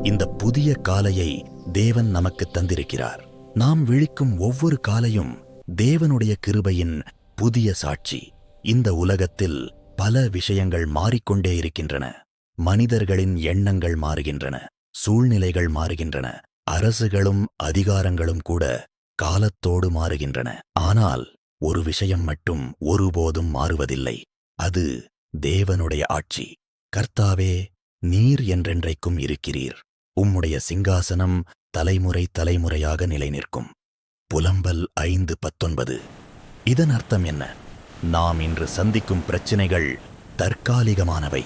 இந்த புதிய காலையை தேவன் நமக்கு தந்திருக்கிறார். நாம் விழிக்கும் ஒவ்வொரு காலையும் தேவனுடைய கிருபையின் புதிய சாட்சி. இந்த உலகத்தில் பல விஷயங்கள் மாறிக்கொண்டே இருக்கின்றன. மனிதர்களின் எண்ணங்கள் மாறுகின்றன, சூழ்நிலைகள் மாறுகின்றன, அரசுகளும் அதிகாரங்களும் கூட காலத்தோடு மாறுகின்றன. ஆனால் ஒரு விஷயம் மட்டும் ஒருபோதும் மாறுவதில்லை. அது தேவனுடைய ஆட்சி. கர்த்தாவே, நீர் என்றென்றைக்கும் இருக்கிறீர். உம்முடைய சிங்காசனம் தலைமுறை தலைமுறையாக நிலைநிற்கும். புலம்பல் 5:19. இதன் அர்த்தம் என்ன? நாம் இன்று சந்திக்கும் பிரச்சினைகள் தற்காலிகமானவை.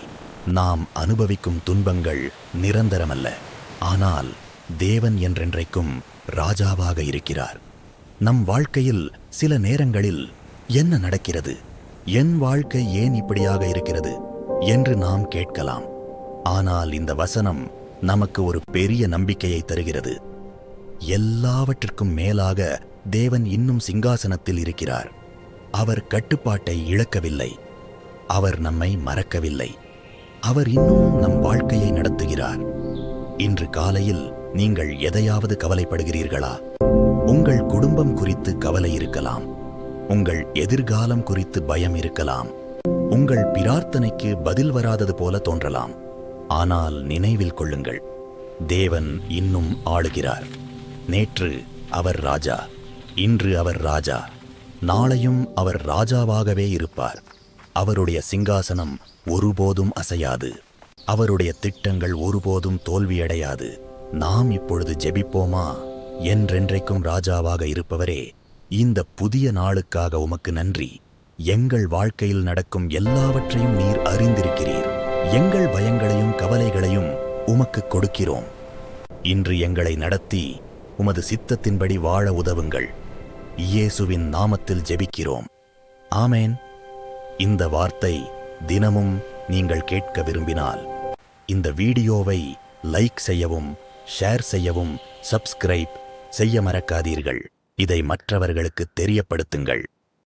நாம் அனுபவிக்கும் துன்பங்கள் நிரந்தரமல்ல. ஆனால் தேவன் என்றென்றைக்கும் ராஜாவாக இருக்கிறார். நம் வாழ்க்கையில் சில நேரங்களில் என்ன நடக்கிறது, என் வாழ்க்கை ஏன் இப்படியாக இருக்கிறது என்று நாம் கேட்கலாம். ஆனால் இந்த வசனம் நமக்கு ஒரு பெரிய நம்பிக்கையை தருகிறது. எல்லாவற்றிற்கும் மேலாக தேவன் இன்னும் சிங்காசனத்தில் இருக்கிறார். அவர் கட்டுப்பாட்டை இழக்கவில்லை. அவர் நம்மை மறக்கவில்லை. அவர் இன்னும் நம் வாழ்க்கையை நடத்துகிறார். இன்று காலையில் நீங்கள் எதையாவது கவலைப்படுகிறீர்களா? உங்கள் குடும்பம் குறித்து கவலை இருக்கலாம். உங்கள் எதிர்காலம் குறித்து பயம் இருக்கலாம். உங்கள் பிரார்த்தனைக்கு பதில் வராதது போல தோன்றலாம். ஆனால் நினைவில் கொள்ளுங்கள், தேவன் இன்னும் ஆளுகிறார். நேற்று அவர் ராஜா, இன்று அவர் ராஜா, நாளையும் அவர் ராஜாவாகவே இருப்பார். அவருடைய சிங்காசனம் ஒருபோதும் அசையாது. அவருடைய திட்டங்கள் ஒருபோதும் தோல்வியடையாது. நாம் இப்பொழுது ஜெபிப்போமா? என்றென்றைக்கும் ராஜாவாக இருப்பவரே, இந்த புதிய நாளுக்காக உமக்கு நன்றி. எங்கள் வாழ்க்கையில் நடக்கும் எல்லாவற்றையும் நீர் அறிந்திருக்கிறீர். எங்கள் பயங்களையும் கவலைகளையும் உமக்கு கொடுக்கிறோம். இன்று எங்களை நடத்தி உமது சித்தத்தின்படி வாழ உதவுங்கள். இயேசுவின் நாமத்தில் ஜெபிக்கிறோம். ஆமேன். இந்த வார்த்தை தினமும் நீங்கள் கேட்க விரும்பினால் இந்த வீடியோவை லைக் செய்யவும், ஷேர் செய்யவும், சப்ஸ்கிரைப் செய்ய மறக்காதீர்கள். இதை மற்றவர்களுக்கு தெரியப்படுத்துங்கள்.